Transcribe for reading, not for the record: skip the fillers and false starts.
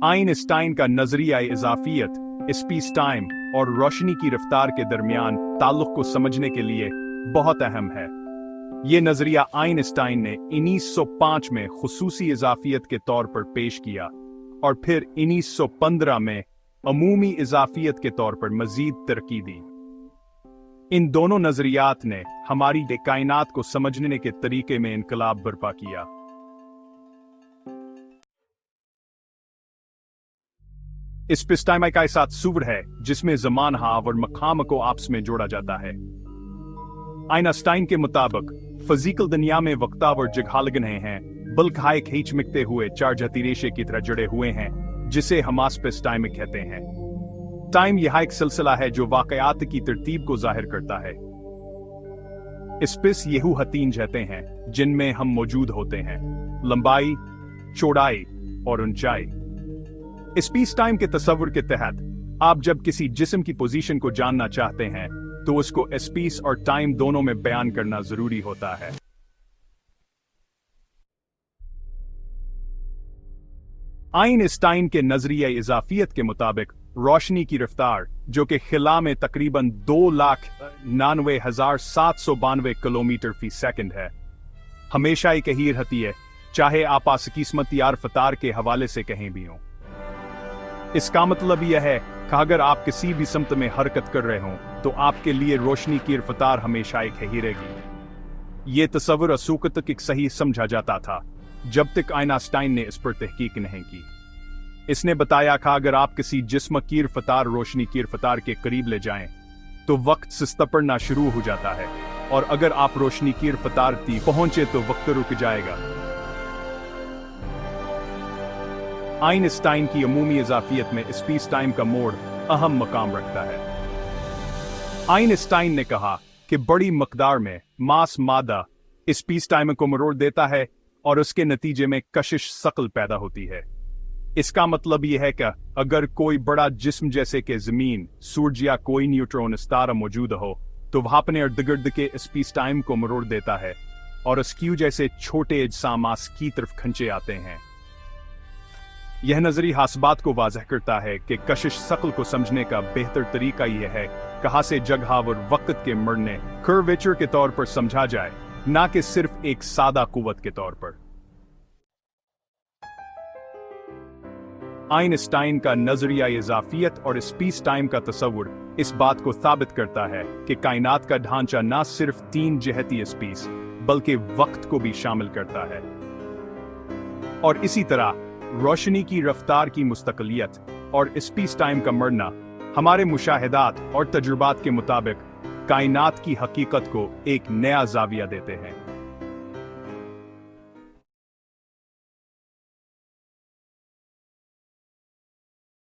Einstein का नजरिया इजाफियत, space time और रोशनी की रफ्तार के दरमियान ताल्लुक को समझने के लिए बहुत अहम है। ये नजरिया आइंस्टाइन ने 1905 में खुसूसी इजाफियत के तौर पर पेश किया और फिर 1915 में अमूमी इजाफियत के तौर पर मजीद तरक्की दी। इन दोनों नजरियात ने हमारी कायनात को समझने के तरीके में इनकलाब बर्पा किया। स्पेस टाइम का साथ सूर है जिसमें ज़मान हाव और मकाम को आपस में जोड़ा जाता है। आइंस्टाइन के मुताबिक फिजिकल दुनिया में वक्ताव और जगह हैं बल्कि हाइक हिचमिकते हुए चार जहती रेशे की तरह जुड़े हुए हैं, जिसे हम स्पेस टाइम कहते हैं। टाइम यह एक सिलसिला है जो वाकयात की तरतीब को जाहिर करता है। स्पेस येहू हतीन जहते हैं जिनमें हम मौजूद होते हैं, लंबाई, चौड़ाई और ऊंचाई। स्पेस टाइम के तस्वुर के तहत आप जब किसी जिस्म की पोजीशन को जानना चाहते हैं तो उसको स्पेस और टाइम दोनों में बयान करना जरूरी होता है। आइंस्टाइन के नजरिया इजाफियत के मुताबिक रोशनी की रफ्तार, जो कि खिला में तकरीबन 2,99,792 किलोमीटर फी सेकंड है, हमेशा ही कहीं रहती है, चाहे आप आसकिस्मत या रफ्तार के हवाले से कहीं भी हों। इसका मतलब यह है कि अगर आप किसी भी समत में हरकत कर रहे हों तो आपके लिए रोशनी की रफ्तार हमेशा एक ही रहेगी। ये तस्वर असूकत तक सही समझा जाता था जब तक आइंस्टाइन ने इस पर तहकीक नहीं की। इसने बताया कि अगर आप किसी जिस्म की रफ्तार रोशनी की रफ्तार के करीब ले जाएं तो वक्त सुस्त पड़ना शुरू हो जाता है, और अगर आप रोशनी की रफ्तार तक पहुंचे तो वक्त रुक जाएगा। आइंस्टाइन की अमूमी इजाफियत में स्पेस टाइम का मोड़ अहम मकाम रखता है। आइंस्टाइन ने कहा कि बड़ी मकदार में मास मादा स्पेस टाइम को मरोड़ देता है और उसके नतीजे में कशिश शकल पैदा होती है। इसका मतलब यह है कि अगर कोई बड़ा जिस्म जैसे कि जमीन, सूरज या कोई न्यूट्रॉन सितारा मौजूद हो तो वह अपने इर्द गिर्द के स्पेस टाइम को मरोड़ देता है और स्क्यू जैसे छोटे अजसामास की तरफ खंचे आते हैं। यह नजरी हासबात को वाजह करता है कि कशिश शकल को समझने का बेहतर तरीका यह है कहाँ से जगह और वक्त के मरने कर्वेचर के तौर पर समझा जाए, ना कि सिर्फ एक सादा कुव्वत के तौर पर। आइंस्टाइन का नजरिया इजाफियत और स्पेस टाइम का तस्वुर इस बात को साबित करता है कि कायनात का ढांचा ना सिर्फ तीन जहती स्पेस बल्कि वक्त को भी शामिल करता है। और इसी तरह रोशनी की रफ्तार की मुस्तकिलियत और स्पेस टाइम का मरना हमारे मुशाहिदात और तजुर्बात के मुताबिक कायनात की हकीकत को एक नया जाविया देते हैं।